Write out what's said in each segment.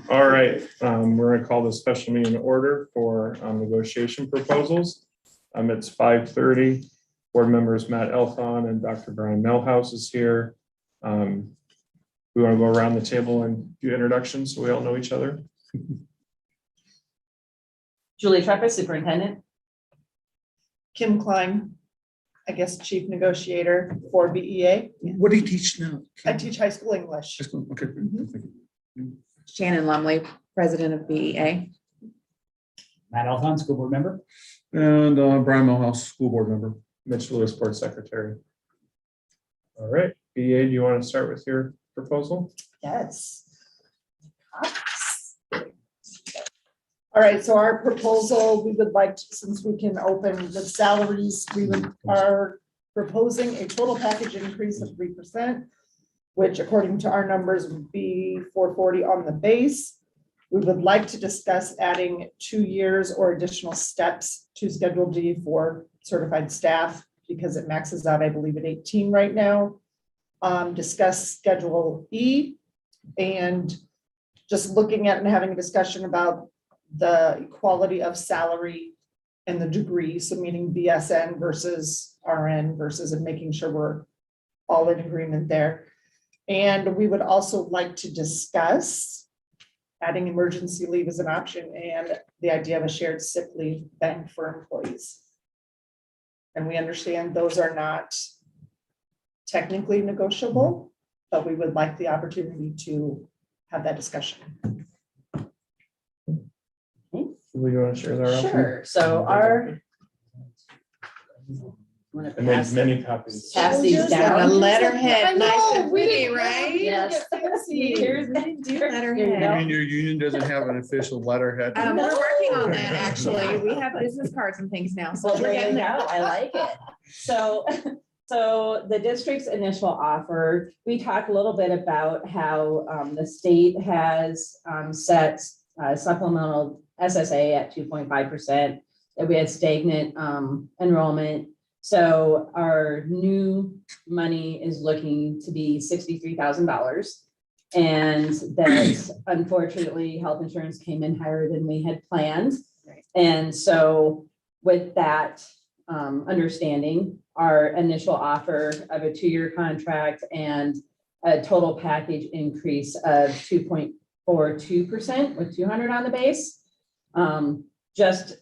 All right, we're going to call the special meeting in order for negotiation proposals. It's 5:30. Board members Matt Elthon and Dr. Brian Melhouse is here. We want to go around the table and do introductions so we all know each other. Julie Treppa, Superintendent. Kim Klein, I guess Chief Negotiator for BEA. What do you teach now? I teach high school English. Okay. Shannon Lumley, president of BEA. Matt Elthon, school board member. And Brian Milhouse, school board member. Mitch Lewis, board secretary. All right, BA, do you want to start with your proposal? Yes. All right, so our proposal, we would like, since we can open with salaries, we are proposing a total package increase of 3%, which according to our numbers would be $440 on the base. We would like to discuss adding 2 years or additional steps to Schedule D for certified staff because it maxes out, I believe, at 18 right now. Discuss Schedule E and just looking at and having a discussion about the equality of salary and the degree, so meaning BSN versus RN versus, and making sure we're all in agreement there. And we would also like to discuss adding emergency leave as an option and the idea of a shared sick leave bank for employees. And we understand those are not technically negotiable, but we would like the opportunity to have that discussion. Do you want to share that? Sure. So our. And then many copies. Pass these A down. letterhead, nice and pretty, didn't have- right? we didn't Yes. get fancy. Here's We didn't do Here letterhead. you go. I mean, your union doesn't have an official letterhead. We're working on that, actually. We have business cards and things now, so Well, we're there you getting go. there. I like it. So the district's initial offer, we talked a little bit about how the state has set supplemental SSA at 2.5%, that we had stagnant enrollment. So our new money is looking to be $63,000. And that unfortunately, health insurance came in higher than we had planned. Right. And so with that understanding, our initial offer of a 2-year contract and a total package increase of 2.42% with 200 on the base. Just,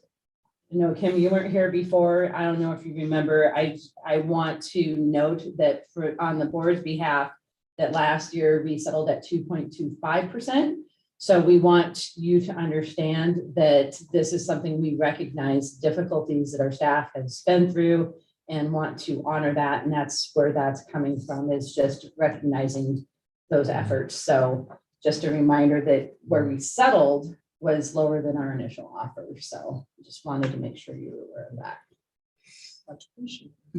you know, Kim, you weren't here before. I don't know if you remember, I want to note that on the board's behalf, that last year we settled at 2.25%. So we want you to understand that this is something we recognize difficulties that our staff has been through and want to honor that. And that's where that's coming from, is just recognizing those efforts. So just a reminder that where we settled was lower than our initial offer. So just wanted to make sure you were aware of that.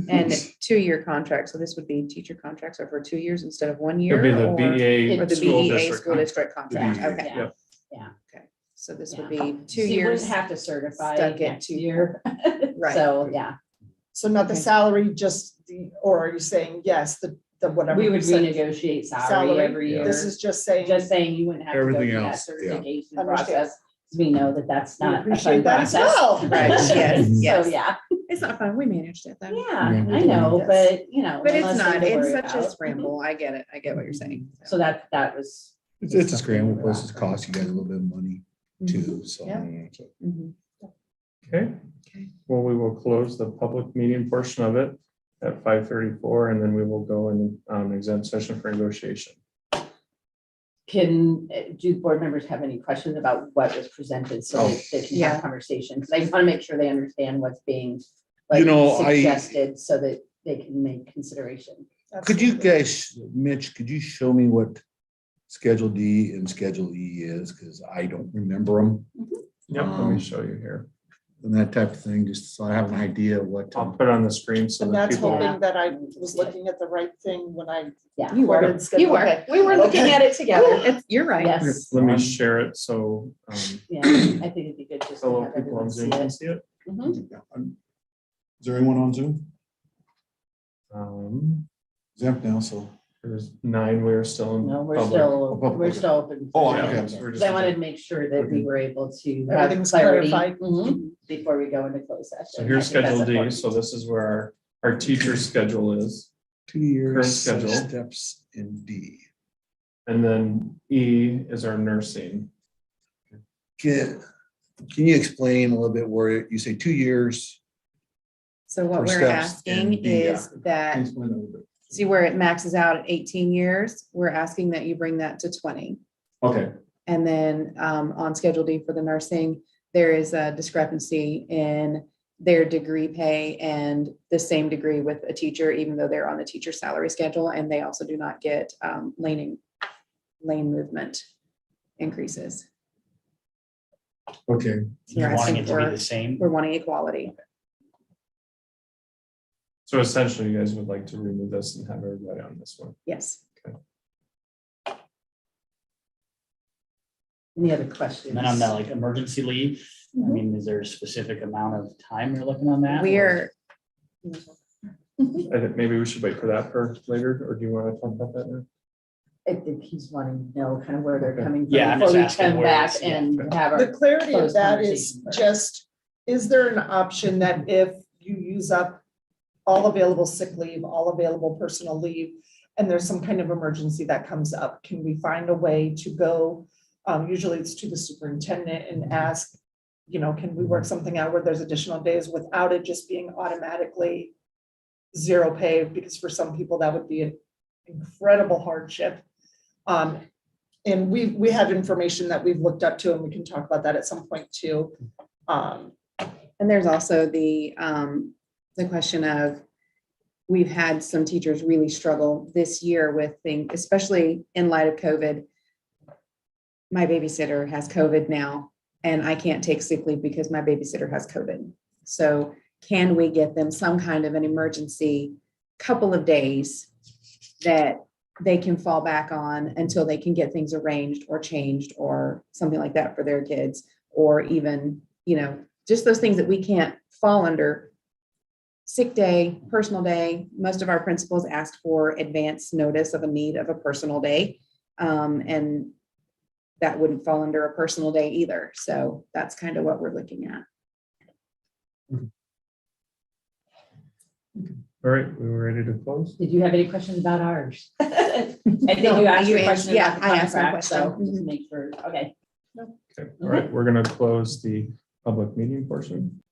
And 2-year contract, so this would be teacher contracts over 2 years instead of 1 year? It'll be the or- BEA Or the school BEA district school district contract, BEA. okay. Yeah. Yeah. Okay, so this would Yeah. be 2 So you years. wouldn't have to certify stuck at next 2 year. Right. So, yeah, So not the Okay. salary, just the, or are you saying, yes, the whatever? we would percent? renegotiate salary Salary? every year. This is just saying. Just saying you wouldn't have to go Everything through that else, yeah. certification Understand. process. We know that that's We not a fun appreciate that as process. well. Right, yes, yes. So, yeah, It's not fun, we managed it though. yeah, Yeah. I know, Yes. but you know. But one it's less thing not, to it's worry such a about. scramble, I get it, I get what you're saying. So that was. It's a scramble, plus it costs you guys a little bit of money too, so. Yeah. Mhm. Okay, Okay. well, we will close the public meeting portion of it at 5:34, and then we will go in exempt session for negotiation. Do board members have any questions about what was presented so that they can Yeah. have conversations? Because I just want to make sure they understand what's being You know, suggested so that they can make consideration. Could you guys, Mitch, could you show me what Schedule D and Schedule E is? Because I don't remember them. Yep, let me show you here. And that type of thing, just so I have an idea of what. I'll put it on the screen so And that that's people. hoping that I was looking at the right thing when I. Yeah. You were, quoted schedule. you were, Okay. we were looking Okay. at it together, you're right. Yes, Let me share it so yeah, I think it'd be good just to fellow have people on everyone see Zoom can it. see it. Mhm. Is there anyone on Zoom? Um, Exempt now, so. There's 9, we're still in No, we're public. still, public. we're still open. Oh, Yeah, okay. we're Because just- I wanted to make sure that we were able to have Everything's clarity clarified. before we go into closed session. So here's I think that's Schedule D, important. so this is where our teacher schedule is. 2 years, Current set of schedule. steps in D. And then E is our nursing. Can you explain a little bit where you say 2 years? So what For we're steps asking in D, is Can you that, explain a little bit? see where it maxes out at 18 years, we're asking that you bring that to 20. Okay, And then on Schedule D for the nursing, there is a discrepancy in their degree pay and the same degree with a teacher, even though they're on the teacher salary schedule, and they also do not get lane movement increases. Okay, You're We're wanting asking it to be for- the same. We're wanting equality. so essentially you guys would like to remove this and have everybody on this one. Yes. Any other questions? And then on the like emergency leave, I mean, is there a specific amount of time you're looking on that? or- We're, I think maybe we should wait for that for later, or do you want to talk about that now? I think he's wanting to know kind of where they're Okay. coming from. Yeah, I'm before we just asking come where back it's- yeah. and have The our, clarity of closed that is conversation first. just, is there an option that if you use up all available sick leave, all available personal leave, and there's some kind of emergency that comes up, can we find a way to go, usually it's to the superintendent and ask, you know, can we work something out where there's additional days without it just being automatically zero pay? Because for some people, that would be an incredible hardship. And we have information that we've looked up to, and we can talk about that at some point too. and there's also the question of, we've had some teachers really struggle this year with things, especially in light of COVID. My babysitter has COVID now, and I can't take sick leave because my babysitter has COVID. So can we get them some kind of an emergency couple of days that they can fall back on until they can get things arranged or changed or something like that for their kids? Or even, you know, just those things that we can't fall under. Sick day, personal day. Most of our principals ask for advance notice of a need of a personal day. And that wouldn't fall under a personal day either. So that's kind of what we're looking at. All right, we were ready to close. Did you have any questions about ours? I think No, you asked you your question yeah, about the I asked my contract, so question. just make sure, okay. Okay, all right, we're gonna close the public meeting portion.